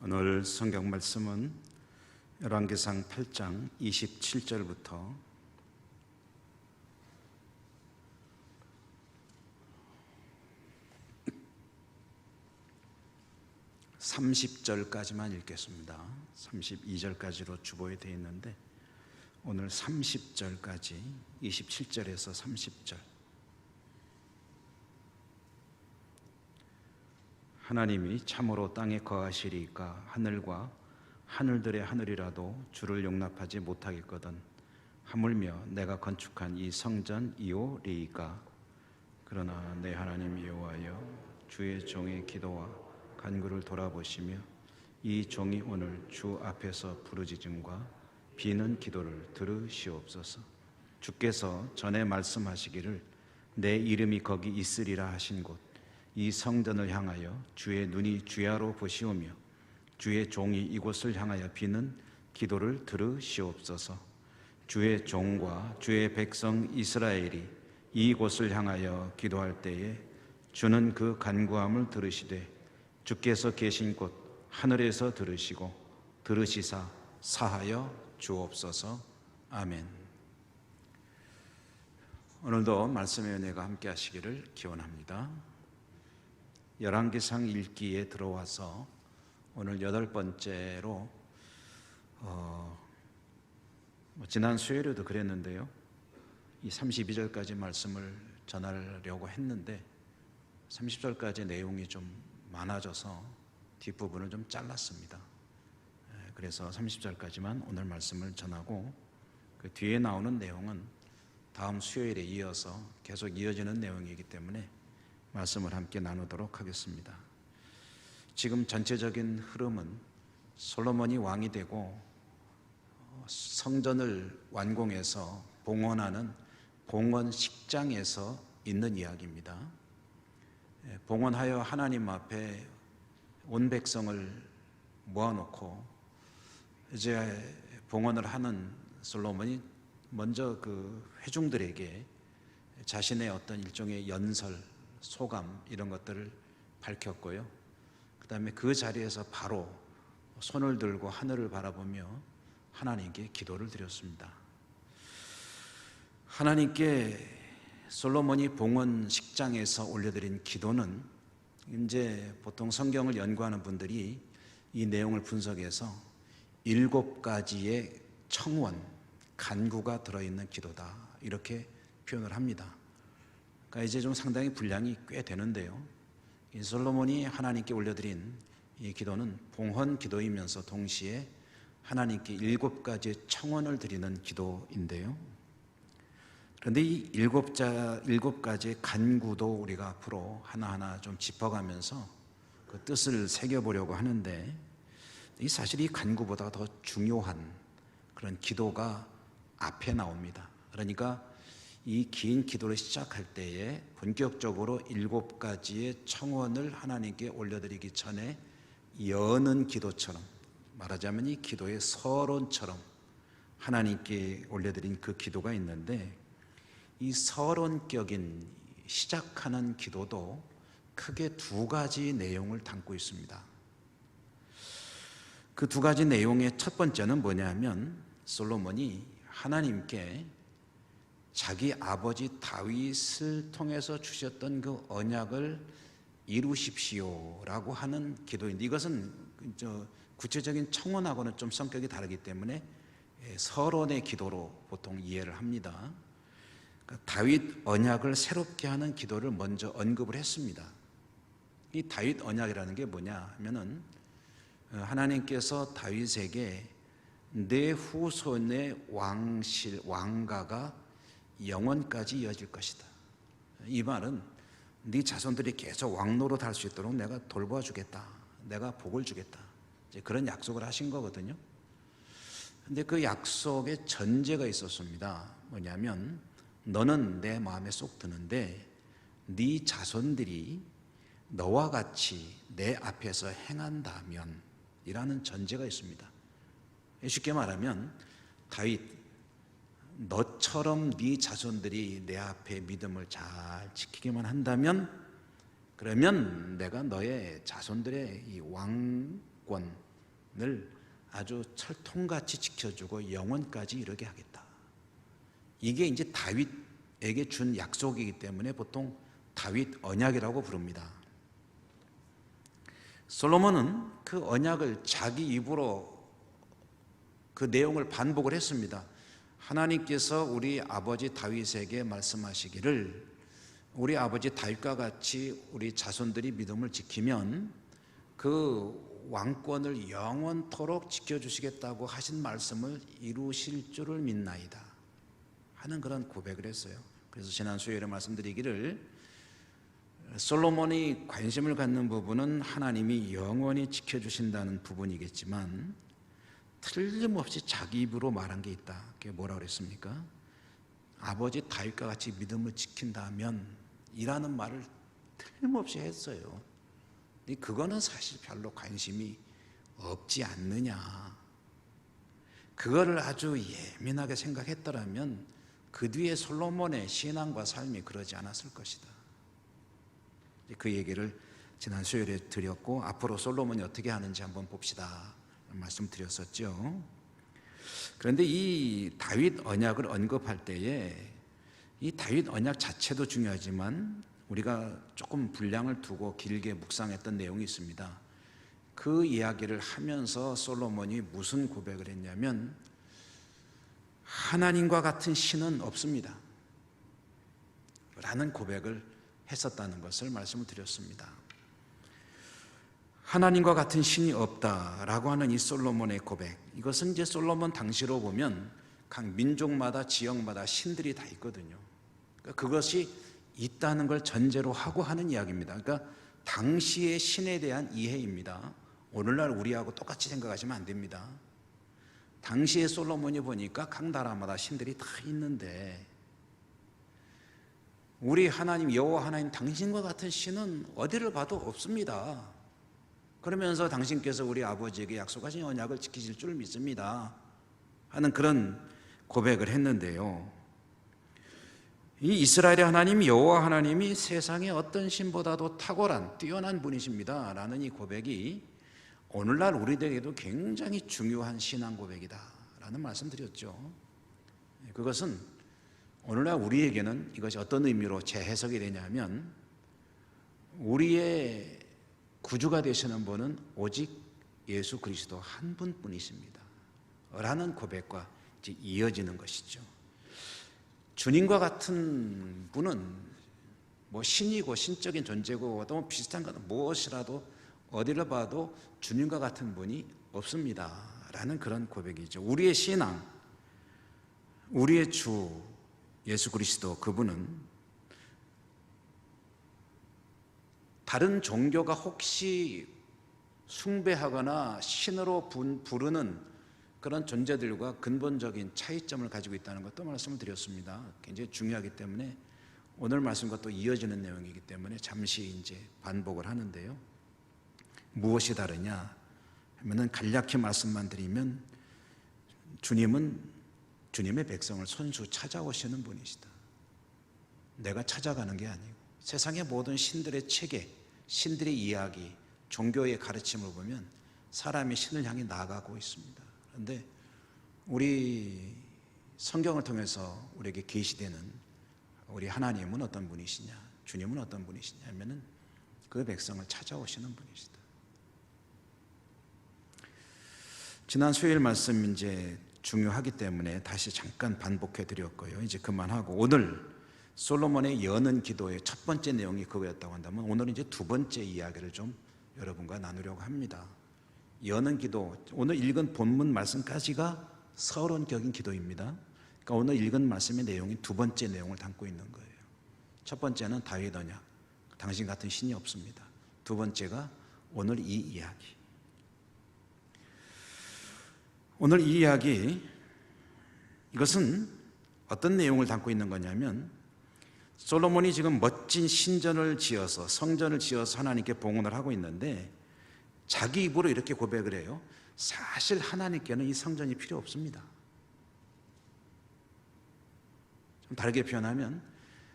오늘 성경 말씀은 열왕기상 8장 27절부터 30절까지만 읽겠습니다. 32절까지로 주보에 되어 있는데 오늘 30절까지, 27절에서 30절. 하나님이 참으로 땅에 거하시리이까 하늘과 하늘들의 하늘이라도 주를 용납하지 못하겠거든 하물며 내가 건축한 이 성전 이오리이까. 그러나 내 하나님 여호와여, 주의 종의 기도와 간구를 돌아보시며 이 종이 오늘 주 앞에서 부르짖음과 비는 기도를 들으시옵소서. 주께서 전에 말씀하시기를 내 이름이 거기 있으리라 하신 곳 이 성전을 향하여 주의 눈이 주야로 보시오며 주의 종이 이곳을 향하여 비는 기도를 들으시옵소서. 주의 종과 주의 백성 이스라엘이 이곳을 향하여 기도할 때에 주는 그 간구함을 들으시되 주께서 계신 곳 하늘에서 들으시고 들으시사 사하여 주옵소서. 아멘. 오늘도 말씀의 은혜가 함께 하시기를 기원합니다. 열왕기상 읽기에 들어와서 오늘 8번째로 지난 수요일에도 그랬는데요, 이 32절까지 말씀을 전하려고 했는데 30절까지 내용이 좀 많아져서 뒷부분을 좀 잘랐습니다. 그래서 30절까지만 오늘 말씀을 전하고 그 뒤에 나오는 내용은 다음 수요일에 이어서 계속 이어지는 내용이기 때문에 말씀을 함께 나누도록 하겠습니다. 지금 전체적인 흐름은 솔로몬이 왕이 되고 성전을 완공해서 봉헌하는 봉헌식장에서 있는 이야기입니다. 봉헌하여 하나님 앞에 온 백성을 모아놓고 이제 봉헌을 하는 솔로몬이 먼저 그 회중들에게 자신의 어떤 일종의 연설, 소감 이런 것들을 밝혔고요. 그 다음에 그 자리에서 바로 손을 들고 하늘을 바라보며 하나님께 기도를 드렸습니다. 하나님께 솔로몬이 봉헌식장에서 올려드린 기도는 이제 보통 성경을 연구하는 분들이 이 내용을 분석해서 7가지의 청원, 간구가 들어있는 기도다 이렇게 표현을 합니다. 그러니까 이제 좀 상당히 분량이 꽤 되는데요, 이 솔로몬이 하나님께 올려드린 이 기도는 봉헌 기도이면서 동시에 하나님께 7가지의 청원을 드리는 기도인데요, 그런데 이 7가지의 간구도 우리가 앞으로 하나하나 좀 짚어가면서 그 뜻을 새겨보려고 하는데, 사실 이 간구보다 더 중요한 그런 기도가 앞에 나옵니다. 그러니까 이 긴 기도를 시작할 때에 본격적으로 7가지의 청원을 하나님께 올려드리기 전에 여는 기도처럼, 말하자면 이 기도의 서론처럼 하나님께 올려드린 그 기도가 있는데, 이 서론격인 시작하는 기도도 크게 2가지 내용을 담고 있습니다. 그 2가지 내용의 첫 번째는 뭐냐면, 솔로몬이 하나님께 자기 아버지 다윗을 통해서 주셨던 그 언약을 이루십시오라고 하는 기도인데, 이것은 구체적인 청원하고는 좀 성격이 다르기 때문에 서론의 기도로 보통 이해를 합니다. 그러니까 다윗 언약을 새롭게 하는 기도를 먼저 언급을 했습니다. 이 다윗 언약이라는 게 뭐냐 하면은, 하나님께서 다윗에게 내 후손의 왕가가 영원까지 이어질 것이다. 이 말은 네 자손들이 계속 왕노릇 할 수 있도록 내가 돌봐주겠다, 내가 복을 주겠다, 이제 그런 약속을 하신 거거든요. 근데 그 약속에 전제가 있었습니다. 뭐냐면, 너는 내 마음에 쏙 드는데 네 자손들이 너와 같이 내 앞에서 행한다면 이라는 전제가 있습니다. 쉽게 말하면, 다윗, 너처럼 네 자손들이 내 앞에 믿음을 잘 지키기만 한다면, 그러면 내가 너의 자손들의 이 왕권, 아주 철통같이 지켜주고 영원까지 이르게 하겠다. 이게 이제 다윗에게 준 약속이기 때문에 보통 다윗 언약이라고 부릅니다. 솔로몬은 그 언약을 자기 입으로 그 내용을 반복을 했습니다. 하나님께서 우리 아버지 다윗에게 말씀하시기를 우리 아버지 다윗과 같이 우리 자손들이 믿음을 지키면 그 왕권을 영원토록 지켜주시겠다고 하신 말씀을 이루실 줄을 믿나이다 하는 그런 고백을 했어요. 그래서 지난 수요일에 말씀드리기를 솔로몬이 관심을 갖는 부분은 하나님이 영원히 지켜주신다는 부분이겠지만 틀림없이 자기 입으로 말한 게 있다. 그게 뭐라고 그랬습니까? 아버지 다윗과 같이 믿음을 지킨다면 이라는 말을 틀림없이 했어요. 그거는 사실 별로 관심이 없지 않느냐. 그거를 아주 예민하게 생각했더라면 그 뒤에 솔로몬의 신앙과 삶이 그러지 않았을 것이다. 그 얘기를 지난 수요일에 드렸고 앞으로 솔로몬이 어떻게 하는지 한번 봅시다 말씀드렸었죠. 그런데 이 다윗 언약을 언급할 때에 이 다윗 언약 자체도 중요하지만 우리가 조금 분량을 두고 길게 묵상했던 내용이 있습니다. 그 이야기를 하면서 솔로몬이 무슨 고백을 했냐면 하나님과 같은 신은 없습니다 라는 고백을 했었다는 것을 말씀을 드렸습니다. 하나님과 같은 신이 없다라고 하는 이 솔로몬의 고백, 이것은 이제 솔로몬 당시로 보면 각 민족마다 지역마다 신들이 다 있거든요. 그러니까 그것이 있다는 걸 전제로 하고 하는 이야기입니다. 그러니까 당시의 신에 대한 이해입니다. 오늘날 우리하고 똑같이 생각하시면 안 됩니다. 당시에 솔로몬이 보니까 각 나라마다 신들이 다 있는데 우리 하나님 여호와 하나님 당신과 같은 신은 어디를 봐도 없습니다. 그러면서 당신께서 우리 아버지에게 약속하신 언약을 지키실 줄 믿습니다 하는 그런 고백을 했는데요, 이 이스라엘의 하나님 여호와 하나님이 세상의 어떤 신보다도 탁월한 뛰어난 분이십니다 라는 이 고백이 오늘날 우리들에게도 굉장히 중요한 신앙 고백이다 라는 말씀 드렸죠. 그것은 오늘날 우리에게는 이것이 어떤 의미로 재해석이 되냐면 우리의 구주가 되시는 분은 오직 예수 그리스도 한 분뿐이십니다 라는 고백과 이제 이어지는 것이죠. 주님과 같은 분은 뭐 신이고 신적인 존재고 또 비슷한 것 무엇이라도 어디를 봐도 주님과 같은 분이 없습니다 라는 그런 고백이죠. 우리의 신앙, 우리의 주 예수 그리스도, 그분은 다른 종교가 혹시 숭배하거나 신으로 부르는 그런 존재들과 근본적인 차이점을 가지고 있다는 것도 말씀을 드렸습니다. 굉장히 중요하기 때문에 오늘 말씀과 또 이어지는 내용이기 때문에 잠시 이제 반복을 하는데요. 무엇이 다르냐 하면은 간략히 말씀만 드리면 주님은 주님의 백성을 손수 찾아오시는 분이시다. 내가 찾아가는 게 아니고 세상의 모든 신들의 체계, 신들의 이야기, 종교의 가르침을 보면 사람이 신을 향해 나아가고 있습니다. 그런데 우리 성경을 통해서 우리에게 계시되는 우리 하나님은 어떤 분이시냐, 주님은 어떤 분이시냐 하면은 그 백성을 찾아오시는 분이시다. 지난 수요일 말씀 이제 중요하기 때문에 다시 잠깐 반복해 드렸고요. 이제 그만하고 오늘 솔로몬의 여는 기도의 첫 번째 내용이 그거였다고 한다면 오늘은 이제 두 번째 이야기를 좀 여러분과 나누려고 합니다. 여는 기도, 오늘 읽은 본문 말씀까지가 서론격인 기도입니다. 그러니까 오늘 읽은 말씀의 내용이 두 번째 내용을 담고 있는 거예요. 첫 번째는 다윗 언약, 당신 같은 신이 없습니다. 두 번째가 오늘 이 이야기. 오늘 이 이야기, 이것은 어떤 내용을 담고 있는 거냐면 솔로몬이 지금 멋진 신전을 지어서 성전을 지어서 하나님께 봉헌을 하고 있는데 자기 입으로 이렇게 고백을 해요. 사실 하나님께는 이 성전이 필요 없습니다. 좀 다르게 표현하면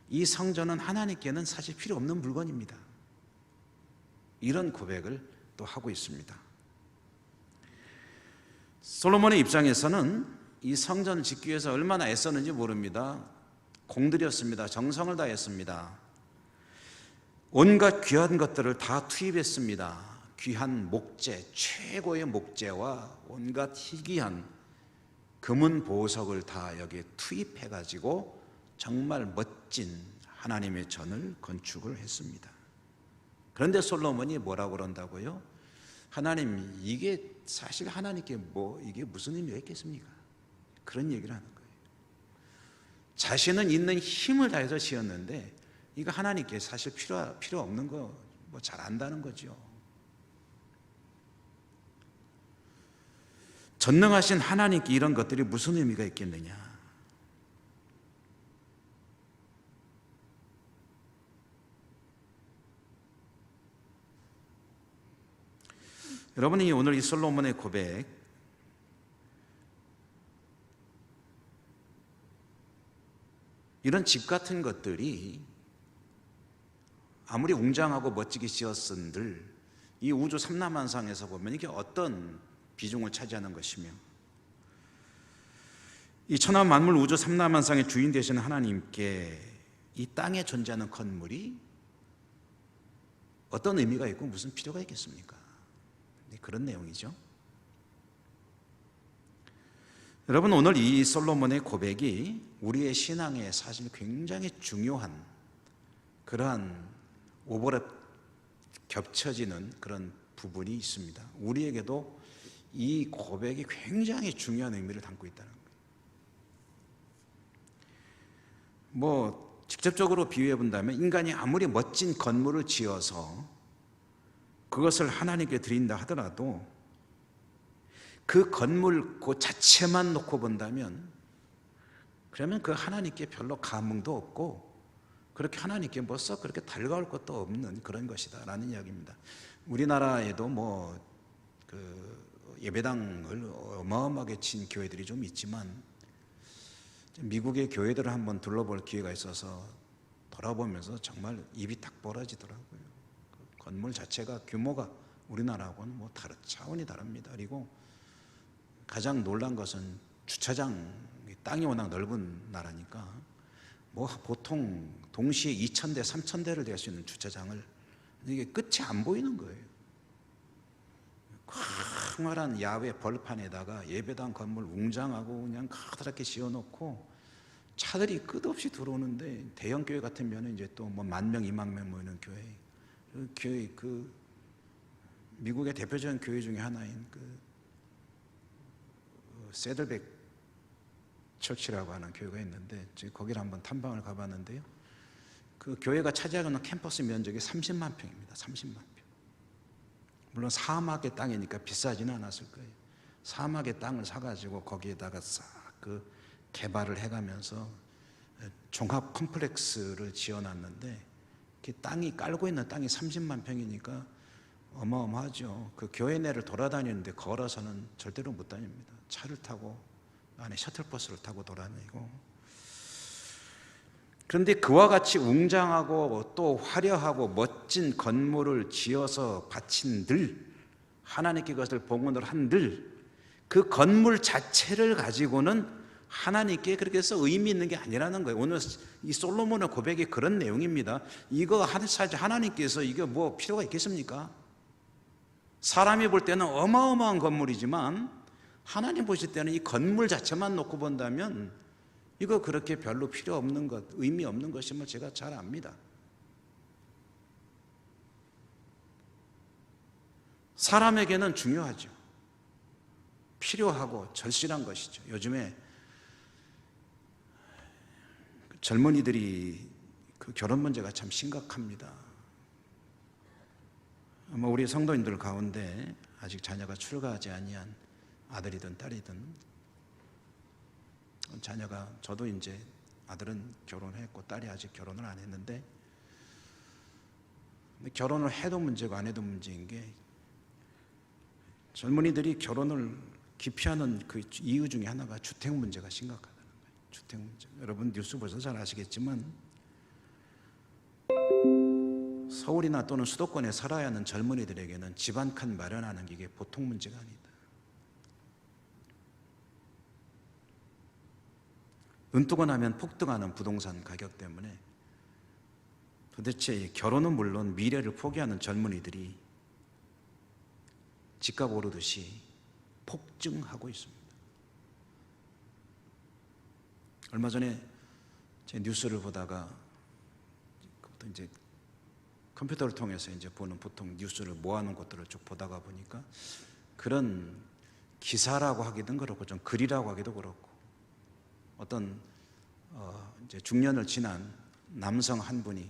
이 성전은 하나님께는 사실 필요 없는 물건입니다. 이런 고백을 또 하고 있습니다. 솔로몬의 입장에서는 이 성전을 짓기 위해서 얼마나 애썼는지 모릅니다. 공들였습니다. 정성을 다했습니다. 온갖 귀한 것들을 다 투입했습니다. 귀한 목재, 최고의 목재와 온갖 희귀한 금은 보석을 다 여기에 투입해가지고 정말 멋진 하나님의 전을 건축을 했습니다. 그런데 솔로몬이 뭐라고 그런다고요? 하나님, 이게 사실 하나님께 이게 무슨 의미가 있겠습니까? 그런 얘기를 하는 거예요. 자신은 있는 힘을 다해서 지었는데 이거 하나님께 사실 필요 없는 거 잘 안다는 거죠. 전능하신 하나님께 이런 것들이 무슨 의미가 있겠느냐? 여러분이 오늘 이 솔로몬의 고백, 이런 집 같은 것들이 아무리 웅장하고 멋지게 지었은들 이 우주 삼라만상에서 보면 이게 어떤 비중을 차지하는 것이며, 이 천하 만물 우주 삼라만상의 주인 되시는 하나님께 이 땅에 존재하는 건물이 어떤 의미가 있고 무슨 필요가 있겠습니까? 그런 내용이죠. 여러분, 오늘 이 솔로몬의 고백이 우리의 신앙에 사실 굉장히 중요한 그러한 오버랩 겹쳐지는 그런 부분이 있습니다. 우리에게도 이 고백이 굉장히 중요한 의미를 담고 있다는 거예요. 직접적으로 비유해 본다면 인간이 아무리 멋진 건물을 지어서 그것을 하나님께 드린다 하더라도 그 건물 그 자체만 놓고 본다면 그러면 그 하나님께 별로 감흥도 없고 그렇게 하나님께 썩 그렇게 달가울 것도 없는 그런 것이다 라는 이야기입니다. 우리나라에도 예배당을 어마어마하게 친 교회들이 좀 있지만 미국의 교회들을 한번 둘러볼 기회가 있어서 돌아보면서 정말 입이 탁 벌어지더라고요. 그 건물 자체가 규모가 우리나라하고는 차원이 다릅니다. 그리고 가장 놀란 것은 주차장 땅이 워낙 넓은 나라니까 보통 동시에 2,000대, 3,000대를 댈 수 있는 주차장을 이게 끝이 안 보이는 거예요. 광활한 야외 벌판에다가 예배당 건물 웅장하고 그냥 커다랗게 지어놓고 차들이 끝없이 들어오는데, 대형 교회 같으면 이제 또 10,000명, 20,000명 모이는 교회, 미국의 대표적인 교회 중에 하나인 세들백 처치라고 하는 교회가 있는데 거기를 한번 탐방을 가봤는데요. 그 교회가 차지하고 있는 캠퍼스 면적이 30만 평입니다. 30만 평. 물론 사막의 땅이니까 비싸지는 않았을 거예요. 사막의 땅을 사가지고 거기에다가 싹 개발을 해가면서 종합 컴플렉스를 지어놨는데 깔고 있는 땅이 30만 평이니까 어마어마하죠. 그 교회 내를 돌아다니는데 걸어서는 절대로 못 다닙니다. 차를 타고 안에 셔틀버스를 타고 돌아다니고. 그런데 그와 같이 웅장하고 또 화려하고 멋진 건물을 지어서 바친들, 하나님께 그것을 봉헌을 한들 그 건물 자체를 가지고는 하나님께 그렇게 해서 의미 있는 게 아니라는 거예요. 오늘 이 솔로몬의 고백이 그런 내용입니다. 이거 사실 하나님께서 이게 필요가 있겠습니까? 사람이 볼 때는 어마어마한 건물이지만 하나님 보실 때는 이 건물 자체만 놓고 본다면 이거 그렇게 별로 필요 없는 것, 의미 없는 것임을 제가 잘 압니다. 사람에게는 중요하죠. 필요하고 절실한 것이죠. 요즘에 젊은이들이 결혼 문제가 참 심각합니다. 우리 성도님들 가운데 아직 자녀가 출가하지 아니한 아들이든 딸이든, 저도 이제 아들은 결혼했고 딸이 아직 결혼을 안 했는데, 결혼을 해도 문제고 안 해도 문제인 게 젊은이들이 결혼을 기피하는 그 이유 중에 하나가 주택 문제가 심각하다는 거예요. 주택 문제. 여러분 뉴스 보셔서 잘 아시겠지만 서울이나 또는 수도권에 살아야 하는 젊은이들에게는 집 한 칸 마련하는 게 이게 보통 문제가 아니다. 눈 뜨고 나면 폭등하는 부동산 가격 때문에 도대체 결혼은 물론 미래를 포기하는 젊은이들이 집값 오르듯이 폭증하고 있습니다. 얼마 전에 제 뉴스를 보다가 그것도 이제 컴퓨터를 통해서 이제 보는 보통 뉴스를 모아놓은 것들을 쭉 보다가 보니까 그런 기사라고 하기도 그렇고 좀 글이라고 하기도 그렇고 어떤 이제 중년을 지난 남성 한 분이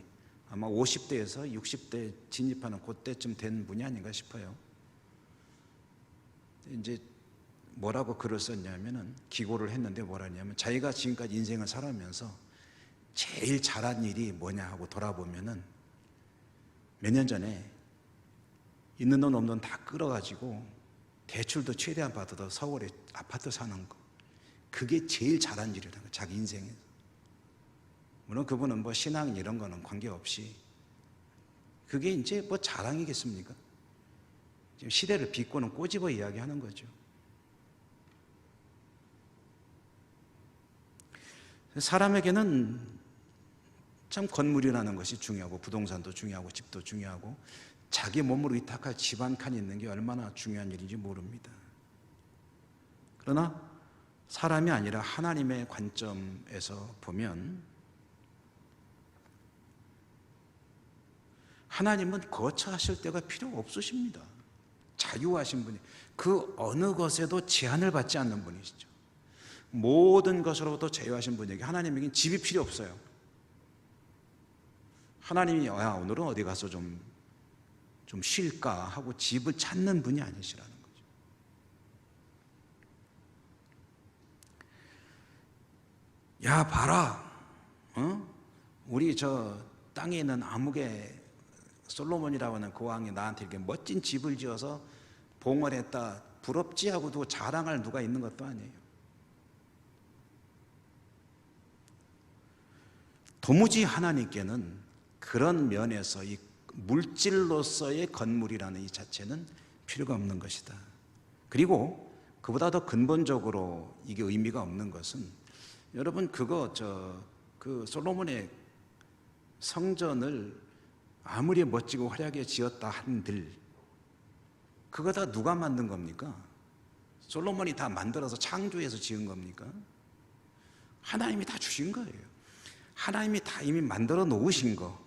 아마 50대에서 60대 진입하는 그때쯤 된 분이 아닌가 싶어요. 이제 뭐라고 글을 썼냐면은 기고를 했는데 뭐라냐면 자기가 지금까지 인생을 살아오면서 제일 잘한 일이 뭐냐 하고 돌아보면은 몇 년 전에 있는 돈 없는 돈 다 끌어가지고 대출도 최대한 받아도 서울에 아파트 사는 거, 그게 제일 잘한 일이라는 거예요. 자기 인생에서. 물론 그분은 뭐 신앙 이런 거는 관계없이 그게 이제 뭐 자랑이겠습니까? 지금 시대를 비꼬는 꼬집어 이야기하는 거죠. 사람에게는 참 건물이라는 것이 중요하고 부동산도 중요하고 집도 중요하고 자기 몸으로 위탁할 집 한 칸이 있는 게 얼마나 중요한 일인지 모릅니다. 그러나 사람이 아니라 하나님의 관점에서 보면 하나님은 거처하실 때가 필요 없으십니다. 자유하신 분이 그 어느 것에도 제한을 받지 않는 분이시죠. 모든 것으로부터 자유하신 분에게 하나님에게는 집이 필요 없어요. 하나님이 야 오늘은 어디 가서 좀 쉴까 하고 집을 찾는 분이 아니시라는 거죠. 야 봐라, 우리 저 땅에 있는 아무개 솔로몬이라고 하는 그 왕이 나한테 이렇게 멋진 집을 지어서 봉을 했다, 부럽지 하고도 자랑할 누가 있는 것도 아니에요. 도무지 하나님께는 그런 면에서 이 물질로서의 건물이라는 이 자체는 필요가 없는 것이다. 그리고 그보다 더 근본적으로 이게 의미가 없는 것은 여러분 그 솔로몬의 성전을 아무리 멋지고 화려하게 지었다 한들 그거 다 누가 만든 겁니까? 솔로몬이 다 만들어서 창조해서 지은 겁니까? 하나님이 다 주신 거예요. 하나님이 다 이미 만들어 놓으신 거,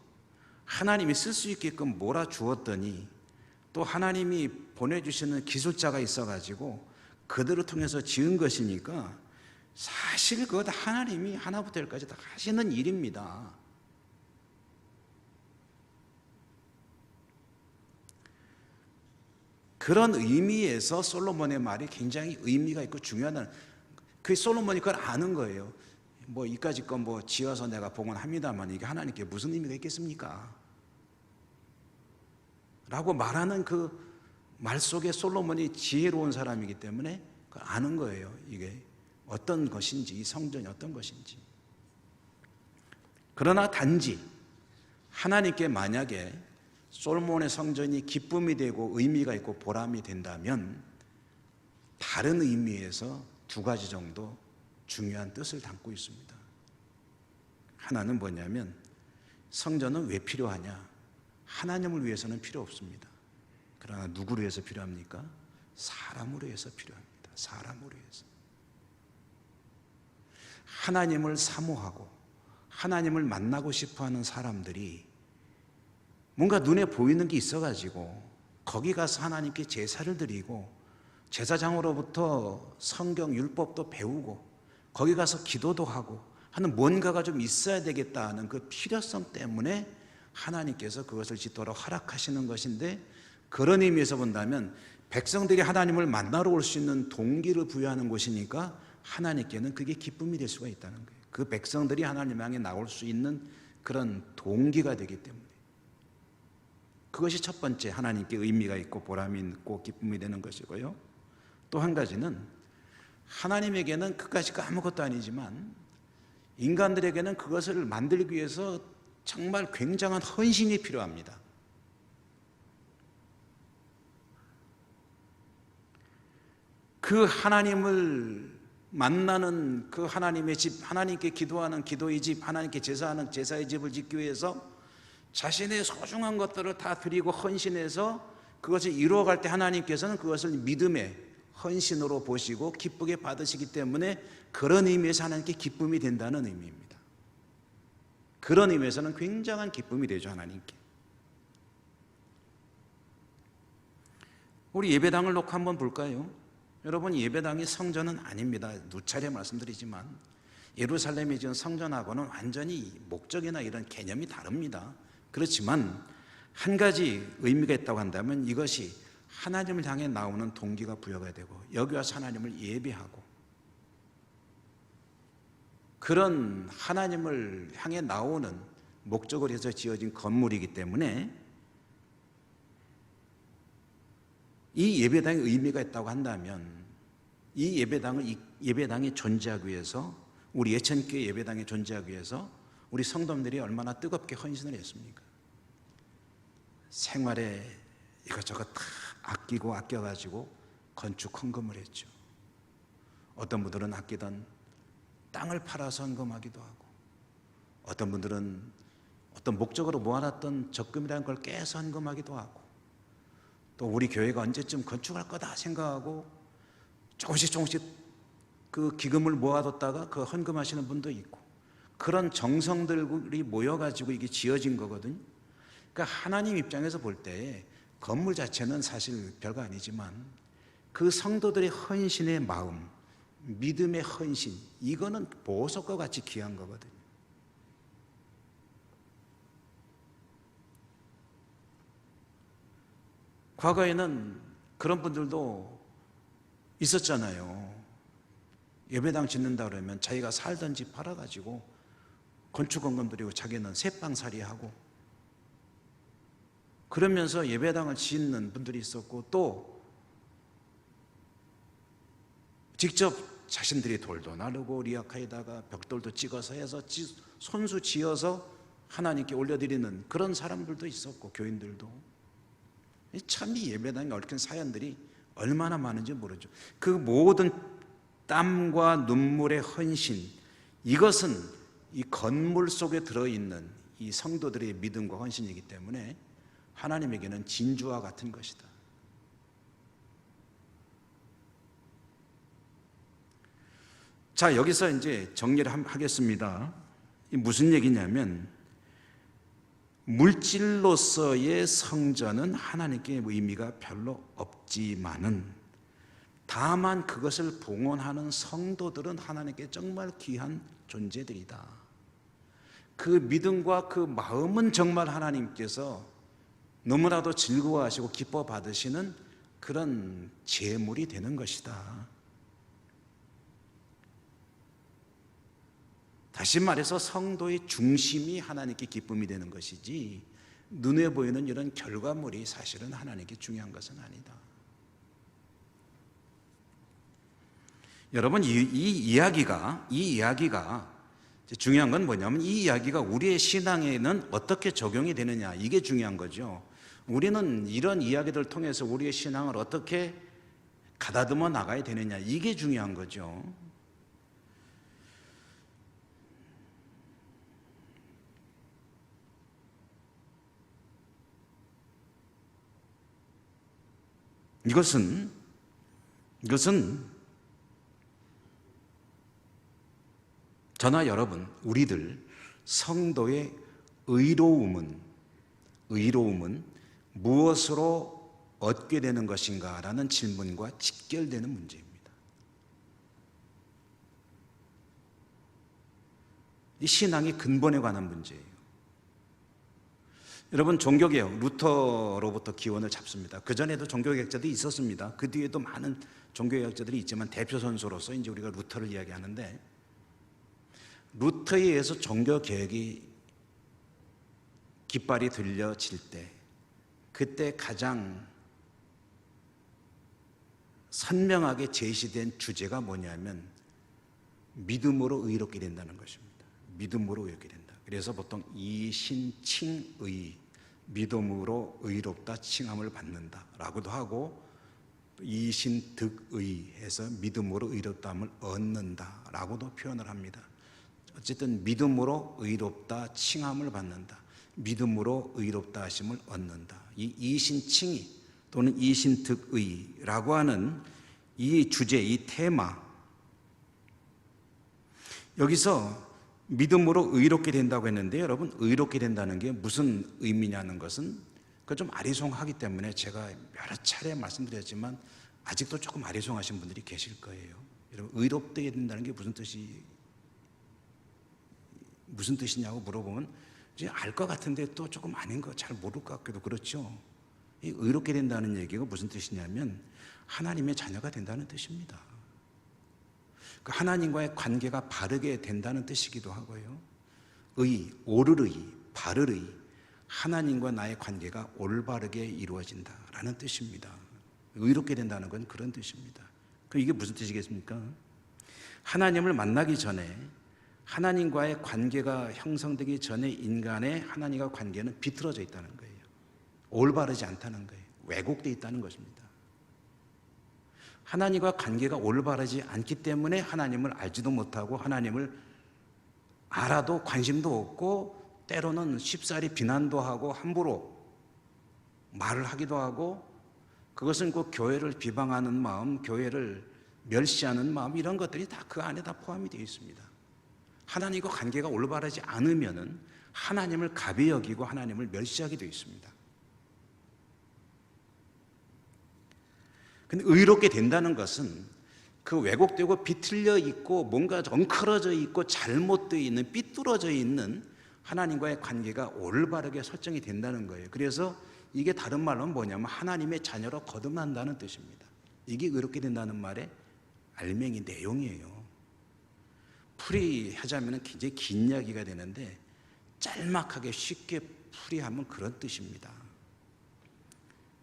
하나님이 쓸 수 있게끔 몰아주었더니 또 하나님이 보내주시는 기술자가 있어가지고 그들을 통해서 지은 것이니까 사실 그거 다 하나님이 하나부터 열까지 다 하시는 일입니다. 그런 의미에서 솔로몬의 말이 굉장히 의미가 있고 중요하다는, 그 솔로몬이 그걸 아는 거예요. 뭐 이까짓 건 뭐 지어서 내가 봉헌합니다만 이게 하나님께 무슨 의미가 있겠습니까? 라고 말하는 그 말 속에 솔로몬이 지혜로운 사람이기 때문에 그걸 아는 거예요. 이게 어떤 것인지, 이 성전이 어떤 것인지. 그러나 단지 하나님께 만약에 솔로몬의 성전이 기쁨이 되고 의미가 있고 보람이 된다면 다른 의미에서 두 가지 정도 중요한 뜻을 담고 있습니다. 하나는 뭐냐면 성전은 왜 필요하냐? 하나님을 위해서는 필요 없습니다. 그러나 누구를 위해서 필요합니까? 사람으로 위해서 필요합니다. 사람으로 위해서. 하나님을 사모하고 하나님을 만나고 싶어하는 사람들이 뭔가 눈에 보이는 게 있어가지고 거기 가서 하나님께 제사를 드리고 제사장으로부터 성경 율법도 배우고 거기 가서 기도도 하고 하는 뭔가가 좀 있어야 되겠다 하는 그 필요성 때문에 하나님께서 그것을 짓도록 허락하시는 것인데, 그런 의미에서 본다면 백성들이 하나님을 만나러 올 수 있는 동기를 부여하는 곳이니까 하나님께는 그게 기쁨이 될 수가 있다는 거예요. 그 백성들이 하나님 향해 나올 수 있는 그런 동기가 되기 때문에 그것이 첫 번째 하나님께 의미가 있고 보람이 있고 기쁨이 되는 것이고요. 또 한 가지는 하나님에게는 그까짓 아무것도 아니지만 인간들에게는 그것을 만들기 위해서 정말 굉장한 헌신이 필요합니다. 그 하나님을 만나는 그 하나님의 집, 하나님께 기도하는 기도의 집, 하나님께 제사하는 제사의 집을 짓기 위해서 자신의 소중한 것들을 다 드리고 헌신해서 그것을 이루어갈 때 하나님께서는 그것을 믿음의 헌신으로 보시고 기쁘게 받으시기 때문에 그런 의미에서 하나님께 기쁨이 된다는 의미입니다. 그런 의미에서는 굉장한 기쁨이 되죠, 하나님께. 우리 예배당을 놓고 한번 볼까요? 여러분, 예배당이 성전은 아닙니다. 누차례 말씀드리지만 예루살렘에 지은 성전하고는 완전히 목적이나 이런 개념이 다릅니다. 그렇지만 한 가지 의미가 있다고 한다면 이것이 하나님을 향해 나오는 동기가 부여가 되고 여기 와서 하나님을 예배하고 그런 하나님을 향해 나오는 목적을 해서 지어진 건물이기 때문에 이 예배당에 의미가 있다고 한다면 이 예배당이 존재하기 위해서, 우리 예천교회 예배당이 존재하기 위해서 우리 성도들이 얼마나 뜨겁게 헌신을 했습니까? 생활에 이것저것 다 아끼고 아껴가지고 건축 헌금을 했죠. 어떤 분들은 아끼던 땅을 팔아서 헌금하기도 하고, 어떤 분들은 어떤 목적으로 모아놨던 적금이라는 걸 깨서 헌금하기도 하고, 또 우리 교회가 언제쯤 건축할 거다 생각하고 조금씩 그 기금을 모아뒀다가 그 헌금하시는 분도 있고, 그런 정성들이 모여가지고 이게 지어진 거거든요. 그러니까 하나님 입장에서 볼 때 건물 자체는 사실 별거 아니지만 그 성도들의 헌신의 마음, 믿음의 헌신, 이거는 보석과 같이 귀한 거거든요. 과거에는 그런 분들도 있었잖아요. 예배당 짓는다 그러면 자기가 살던 집 팔아가지고 건축원금 들이고 자기는 새빵살이하고 그러면서 예배당을 짓는 분들이 있었고, 또 직접 자신들이 돌도 나르고 리아카에다가 벽돌도 찍어서 해서 손수 지어서 하나님께 올려드리는 그런 사람들도 있었고, 교인들도. 참 이 예배당에 얽힌 사연들이 얼마나 많은지 모르죠. 그 모든 땀과 눈물의 헌신, 이것은 이 건물 속에 들어있는 이 성도들의 믿음과 헌신이기 때문에 하나님에게는 진주와 같은 것이다. 자, 여기서 이제 정리를 하겠습니다. 무슨 얘기냐면, 물질로서의 성전은 하나님께 의미가 별로 없지만은 다만 그것을 봉헌하는 성도들은 하나님께 정말 귀한 존재들이다. 그 믿음과 그 마음은 정말 하나님께서 너무나도 즐거워하시고 기뻐 받으시는 그런 제물이 되는 것이다. 다시 말해서 성도의 중심이 하나님께 기쁨이 되는 것이지 눈에 보이는 이런 결과물이 사실은 하나님께 중요한 것은 아니다. 여러분, 이 이야기가 중요한 건 뭐냐면 이 이야기가 우리의 신앙에는 어떻게 적용이 되느냐, 이게 중요한 거죠. 우리는 이런 이야기들을 통해서 우리의 신앙을 어떻게 가다듬어 나가야 되느냐, 이게 중요한 거죠. 이것은 저나 여러분, 우리들 성도의 의로움은 무엇으로 얻게 되는 것인가 라는 질문과 직결되는 문제입니다. 이 신앙의 근본에 관한 문제예요. 여러분, 종교개혁, 루터로부터 기원을 잡습니다. 그전에도 종교개혁자들이 있었습니다. 그 뒤에도 많은 종교개혁자들이 있지만 대표 선수로서 이제 우리가 루터를 이야기하는데, 루터에 의해서 종교개혁이 깃발이 들려질 때 그때 가장 선명하게 제시된 주제가 뭐냐면 믿음으로 의롭게 된다는 것입니다. 믿음으로 의롭게 된다. 그래서 보통 이신칭의, 믿음으로 의롭다 칭함을 받는다라고도 하고, 이신득의해서 믿음으로 의롭다함을 얻는다라고도 표현을 합니다. 어쨌든 믿음으로 의롭다 칭함을 받는다, 믿음으로 의롭다 하심을 얻는다. 이 이신칭의 또는 이신득의라고 하는 이 주제, 이 테마, 여기서 믿음으로 의롭게 된다고 했는데, 여러분, 의롭게 된다는 게 무슨 의미냐는 것은 그 좀 아리송하기 때문에 제가 여러 차례 말씀드렸지만 아직도 조금 아리송하신 분들이 계실 거예요. 여러분, 의롭게 된다는 게 무슨 뜻이냐고 물어보면 이제 알 것 같은데 또 조금 아닌 거 잘 모를 것 같기도 그렇죠. 이 의롭게 된다는 얘기가 무슨 뜻이냐면 하나님의 자녀가 된다는 뜻입니다. 그 하나님과의 관계가 바르게 된다는 뜻이기도 하고요. 옳을 의, 바를 의, 하나님과 나의 관계가 올바르게 이루어진다라는 뜻입니다. 의롭게 된다는 건 그런 뜻입니다. 그럼 이게 무슨 뜻이겠습니까? 하나님을 만나기 전에, 하나님과의 관계가 형성되기 전에 인간의 하나님과 관계는 비틀어져 있다는 거예요. 올바르지 않다는 거예요. 왜곡되어 있다는 것입니다. 하나님과 관계가 올바르지 않기 때문에 하나님을 알지도 못하고, 하나님을 알아도 관심도 없고, 때로는 쉽사리 비난도 하고 함부로 말을 하기도 하고, 그것은 꼭 교회를 비방하는 마음, 교회를 멸시하는 마음, 이런 것들이 다 그 안에 다 포함이 되어 있습니다. 하나님과 관계가 올바르지 않으면은 하나님을 가벼이 여기고 하나님을 멸시하게 되어 있습니다. 근데 의롭게 된다는 것은 그 왜곡되고 비틀려 있고 뭔가 엉클어져 있고 잘못되어 있는, 삐뚤어져 있는 하나님과의 관계가 올바르게 설정이 된다는 거예요. 그래서 이게 다른 말로는 뭐냐면 하나님의 자녀로 거듭난다는 뜻입니다. 이게 의롭게 된다는 말의 알맹이 내용이에요. 풀이하자면 굉장히 긴 이야기가 되는데 짤막하게 쉽게 풀이하면 그런 뜻입니다.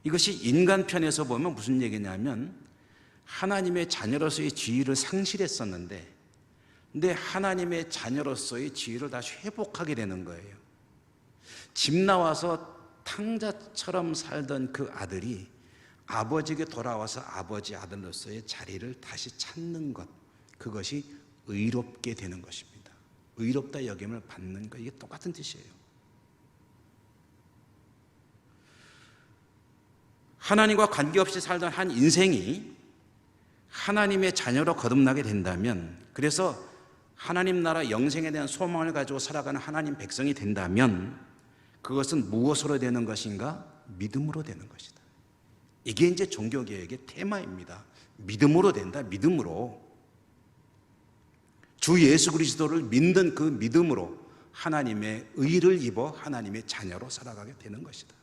이것이 인간 편에서 보면 무슨 얘기냐면 하나님의 자녀로서의 지위를 상실했었는데, 근데 하나님의 자녀로서의 지위를 다시 회복하게 되는 거예요. 집 나와서 탕자처럼 살던 그 아들이 아버지에게 돌아와서 아버지 아들로서의 자리를 다시 찾는 것, 그것이 의롭게 되는 것입니다. 의롭다 여김을 받는 것, 이게 똑같은 뜻이에요. 하나님과 관계없이 살던 한 인생이 하나님의 자녀로 거듭나게 된다면, 그래서 하나님 나라 영생에 대한 소망을 가지고 살아가는 하나님 백성이 된다면, 그것은 무엇으로 되는 것인가? 믿음으로 되는 것이다. 이게 이제 종교개혁의 테마입니다. 믿음으로 된다. 믿음으로. 주 예수 그리스도를 믿는 그 믿음으로 하나님의 의를 입어 하나님의 자녀로 살아가게 되는 것이다.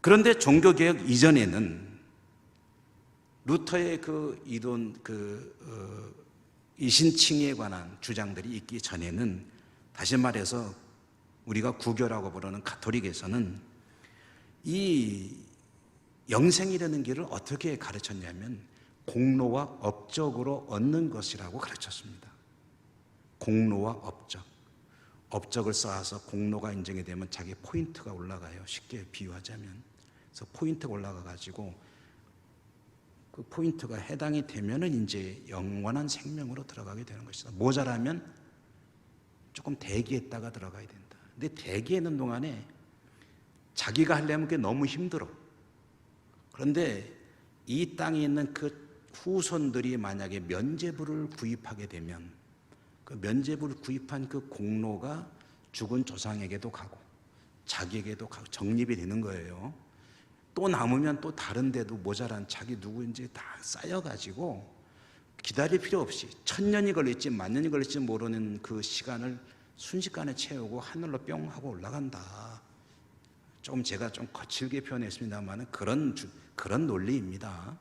그런데 종교개혁 이전에는 루터의 그 이론, 이신칭의에 관한 주장들이 있기 전에는, 다시 말해서 우리가 구교라고 부르는 가톨릭에서는 이 영생이라는 길을 어떻게 가르쳤냐면 공로와 업적으로 얻는 것이라고 가르쳤습니다. 공로와 업적. 업적을 쌓아서 공로가 인정이 되면 자기 포인트가 올라가요. 쉽게 비유하자면. 그래서 포인트가 올라가가지고 그 포인트가 해당이 되면은 이제 영원한 생명으로 들어가게 되는 것이다. 모자라면 조금 대기했다가 들어가야 된다. 근데 대기하는 동안에 자기가 하려면 그게 너무 힘들어. 그런데 이 땅에 있는 그 후손들이 만약에 면죄부를 구입하게 되면 그 면죄부를 구입한 그 공로가 죽은 조상에게도 가고 자기에게도 가고 정립이 되는 거예요. 또 남으면 또 다른 데도 모자란 자기 누구인지 다 쌓여가지고 기다릴 필요 없이 1000년이 걸릴지 10,000년이 걸릴지 모르는 그 시간을 순식간에 채우고 하늘로 뿅 하고 올라간다. 조금 제가 좀 거칠게 표현했습니다만 그런 논리입니다.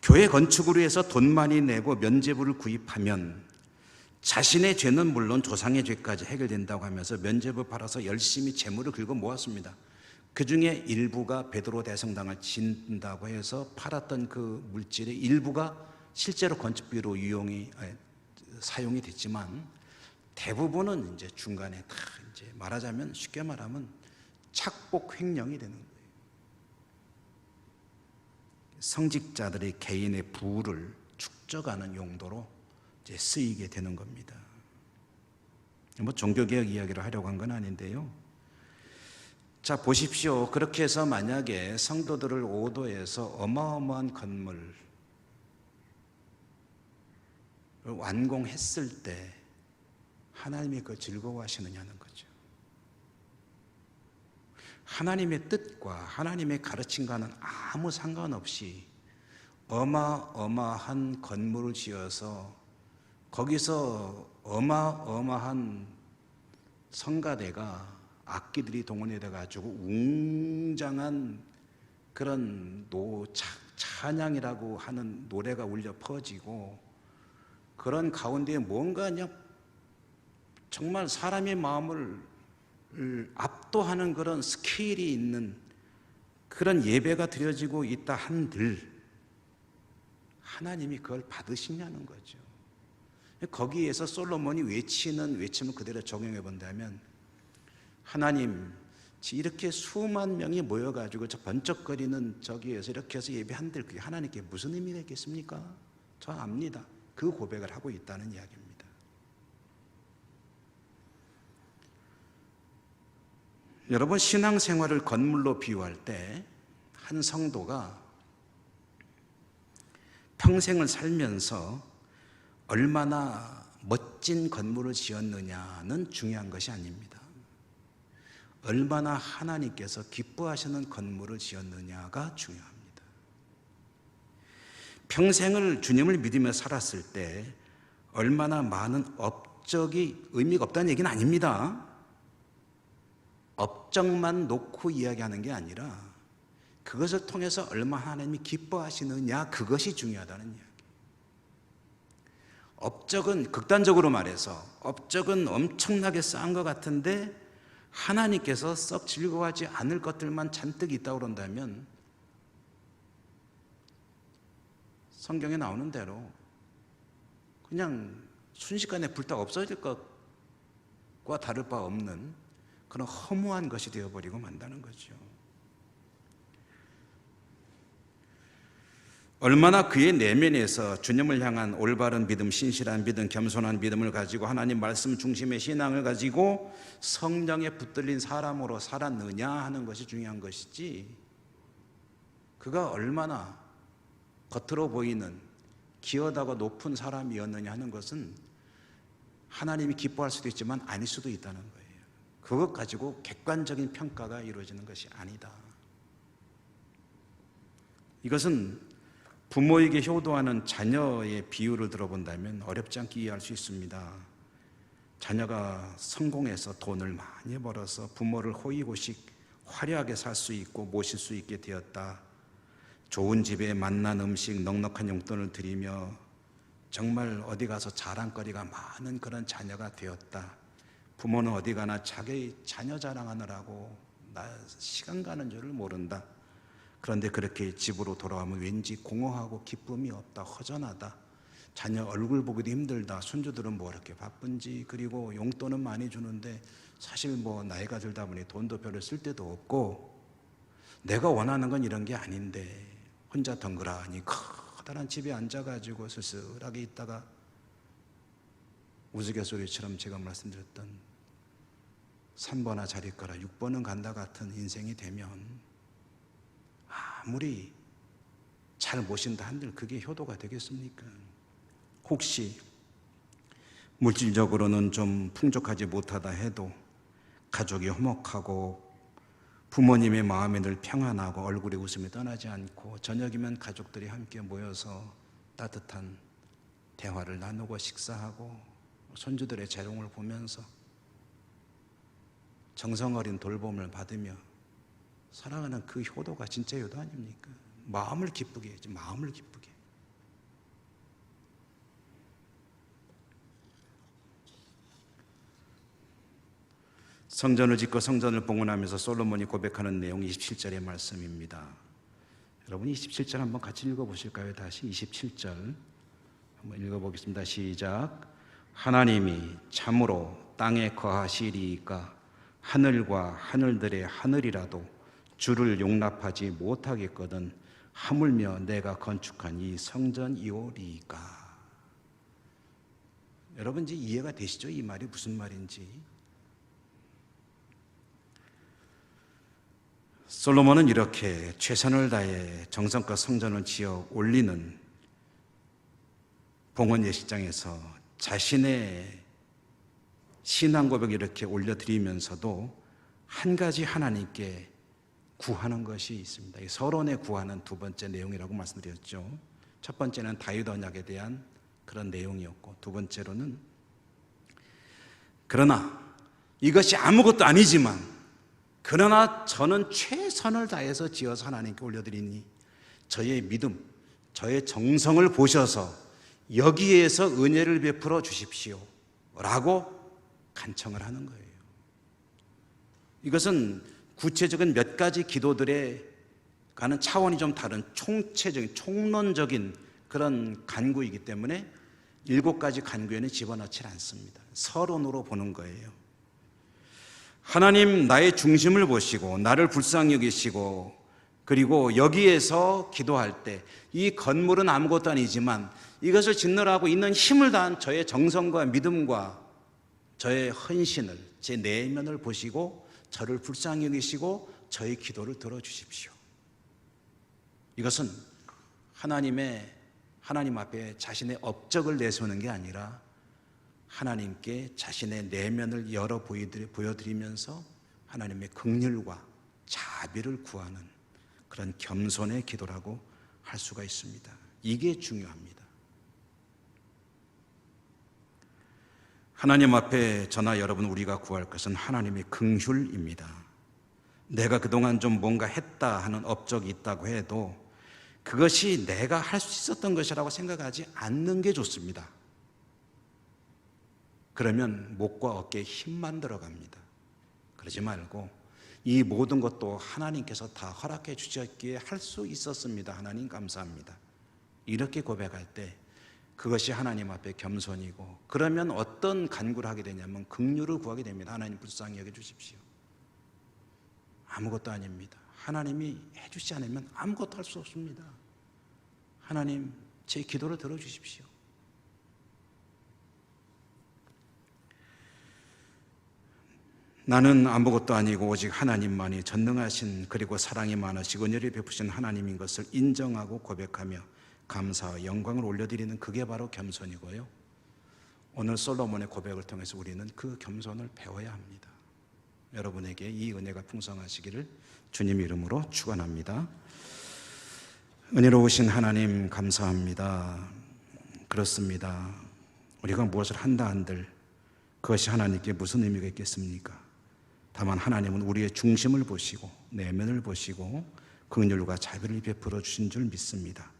교회 건축을 위해서 돈 많이 내고 면죄부를 구입하면 자신의 죄는 물론 조상의 죄까지 해결된다고 하면서 면죄부 팔아서 열심히 재물을 긁어 모았습니다. 그 중에 일부가 베드로 대성당을 짓는다고 해서 팔았던 그 물질의 일부가 실제로 건축비로 사용이 됐지만 대부분은 이제 중간에 다 이제 말하자면 쉽게 말하면 착복 횡령이 되는 거예요. 성직자들의 개인의 부를 축적하는 용도로 이제 쓰이게 되는 겁니다. 뭐 종교개혁 이야기를 하려고 한 건 아닌데요. 자, 보십시오. 그렇게 해서 만약에 성도들을 오도해서 어마어마한 건물을 완공했을 때 하나님이 그걸 즐거워하시느냐는 거죠. 하나님의 뜻과 하나님의 가르침과는 아무 상관없이 어마어마한 건물을 지어서 거기서 어마어마한 성가대가 악기들이 동원이 돼가지고 웅장한 그런 찬양이라고 하는 노래가 울려 퍼지고 그런 가운데에 뭔가 그냥 정말 사람의 마음을 압도하는 그런 스케일이 있는 그런 예배가 드려지고 있다 한들 하나님이 그걸 받으시냐는 거죠. 거기에서 솔로몬이 외치는 외침을 그대로 적용해 본다면 하나님, 이렇게 수만 명이 모여가지고 저 번쩍거리는 저기에서 이렇게 해서 예배한들 그게 하나님께 무슨 의미가 있겠습니까? 저 압니다. 그 고백을 하고 있다는 이야기입니다. 여러분, 신앙생활을 건물로 비유할 때 한 성도가 평생을 살면서 얼마나 멋진 건물을 지었느냐는 중요한 것이 아닙니다. 얼마나 하나님께서 기뻐하시는 건물을 지었느냐가 중요합니다. 평생을 주님을 믿으며 살았을 때 얼마나 많은 업적이 의미가 없다는 얘기는 아닙니다. 업적만 놓고 이야기하는 게 아니라 그것을 통해서 얼마나 하나님이 기뻐하시느냐, 그것이 중요하다는 이야기. 업적은 극단적으로 말해서 업적은 엄청나게 쌓은 것 같은데 하나님께서 썩 즐거워하지 않을 것들만 잔뜩 있다고 그런다면 성경에 나오는 대로 그냥 순식간에 불타 없어질 것과 다를 바 없는 그런 허무한 것이 되어버리고 만다는 거죠. 얼마나 그의 내면에서 주님을 향한 올바른 믿음, 신실한 믿음, 겸손한 믿음을 가지고 하나님 말씀 중심의 신앙을 가지고 성령에 붙들린 사람으로 살았느냐 하는 것이 중요한 것이지, 그가 얼마나 겉으로 보이는 기어다고 높은 사람이었느냐 하는 것은 하나님이 기뻐할 수도 있지만 아닐 수도 있다는 거예요. 그것 가지고 객관적인 평가가 이루어지는 것이 아니다. 이것은 부모에게 효도하는 자녀의 비유를 들어본다면 어렵지 않게 이해할 수 있습니다. 자녀가 성공해서 돈을 많이 벌어서 부모를 호의호식 화려하게 살 수 있고 모실 수 있게 되었다. 좋은 집에 맛난 음식, 넉넉한 용돈을 드리며 정말 어디 가서 자랑거리가 많은 그런 자녀가 되었다. 부모는 어디 가나 자기 자녀 자랑하느라고 나 시간 가는 줄을 모른다. 그런데 그렇게 집으로 돌아오면 왠지 공허하고 기쁨이 없다, 허전하다. 자녀 얼굴 보기도 힘들다. 손주들은 뭐 이렇게 바쁜지, 그리고 용돈은 많이 주는데 사실 뭐 나이가 들다 보니 돈도 별로 쓸 데도 없고 내가 원하는 건 이런 게 아닌데 혼자 덩그러니 커다란 집에 앉아가지고 쓸쓸하게 있다가 우스갯소리처럼 제가 말씀드렸던 3번아 자리 거라 6번은 간다 같은 인생이 되면 아무리 잘 모신다 한들 그게 효도가 되겠습니까? 혹시 물질적으로는 좀 풍족하지 못하다 해도 가족이 화목하고 부모님의 마음이 늘 평안하고 얼굴에 웃음이 떠나지 않고 저녁이면 가족들이 함께 모여서 따뜻한 대화를 나누고 식사하고 손주들의 재롱을 보면서 정성 어린 돌봄을 받으며 살아가는 그 효도가 진짜 효도 아닙니까? 마음을 기쁘게 해야지, 마음을 기쁘게. 성전을 짓고 성전을 봉헌하면서 솔로몬이 고백하는 내용이 27절의 말씀입니다. 여러분 27절 한번 같이 읽어보실까요? 다시 27절 한번 읽어보겠습니다. 시작. 하나님이 참으로 땅에 거하시리이까 하늘과 하늘들의 하늘이라도 주를 용납하지 못하겠거든 하물며 내가 건축한 이 성전이오리이까. 여러분 이제 이해가 되시죠? 이 말이 무슨 말인지. 솔로몬은 이렇게 최선을 다해 정성껏 성전을 지어 올리는 봉헌 예식장에서 자신의 신앙 고백을 이렇게 올려드리면서도 한 가지 하나님께 구하는 것이 있습니다. 서론에 구하는 두 번째 내용이라고 말씀드렸죠. 첫 번째는 다윗 언약에 대한 그런 내용이었고, 두 번째로는 그러나 이것이 아무것도 아니지만 그러나 저는 최선을 다해서 지어서 하나님께 올려드리니 저의 믿음, 저의 정성을 보셔서 여기에서 은혜를 베풀어 주십시오 라고 간청을 하는 거예요. 이것은 구체적인 몇 가지 기도들에 가는 차원이 좀 다른 총체적인, 총론적인 그런 간구이기 때문에 7가지 간구에는 집어넣지 않습니다. 서론으로 보는 거예요. 하나님, 나의 중심을 보시고 나를 불쌍히 여기시고, 그리고 여기에서 기도할 때 이 건물은 아무것도 아니지만 이것을 짓느라고 있는 힘을 다한 저의 정성과 믿음과 저의 헌신을, 제 내면을 보시고 저를 불쌍히 여기시고 저의 기도를 들어주십시오. 이것은 하나님 앞에 자신의 업적을 내세우는 게 아니라 하나님께 자신의 내면을 열어 보여드리면서 하나님의 긍휼과 자비를 구하는 그런 겸손의 기도라고 할 수가 있습니다. 이게 중요합니다. 하나님 앞에 저나 여러분 우리가 구할 것은 하나님의 긍휼입니다. 내가 그동안 좀 뭔가 했다 하는 업적이 있다고 해도 그것이 내가 할 수 있었던 것이라고 생각하지 않는 게 좋습니다. 그러면 목과 어깨에 힘만 들어갑니다. 그러지 말고 이 모든 것도 하나님께서 다 허락해 주셨기에 할 수 있었습니다. 하나님 감사합니다. 이렇게 고백할 때 그것이 하나님 앞에 겸손이고, 그러면 어떤 간구를 하게 되냐면 긍휼을 구하게 됩니다. 하나님 불쌍히 여겨주십시오. 아무것도 아닙니다. 하나님이 해주지 않으면 아무것도 할 수 없습니다. 하나님, 제 기도를 들어주십시오. 나는 아무것도 아니고 오직 하나님만이 전능하신, 그리고 사랑이 많으시고 은혜를 베푸신 하나님인 것을 인정하고 고백하며 감사와 영광을 올려드리는 그게 바로 겸손이고요. 오늘 솔로몬의 고백을 통해서 우리는 그 겸손을 배워야 합니다. 여러분에게 이 은혜가 풍성하시기를 주님 이름으로 축원합니다. 은혜로우신 하나님 감사합니다. 그렇습니다. 우리가 무엇을 한다 한들 그것이 하나님께 무슨 의미가 있겠습니까? 다만 하나님은 우리의 중심을 보시고 내면을 보시고 긍휼과 자비를 베풀어 주신 줄 믿습니다.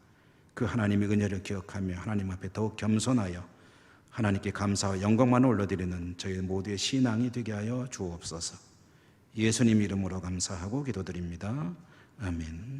그 하나님의 은혜를 기억하며 하나님 앞에 더욱 겸손하여 하나님께 감사와 영광만을 올려드리는 저희 모두의 신앙이 되게 하여 주옵소서. 예수님 이름으로 감사하고 기도드립니다. 아멘.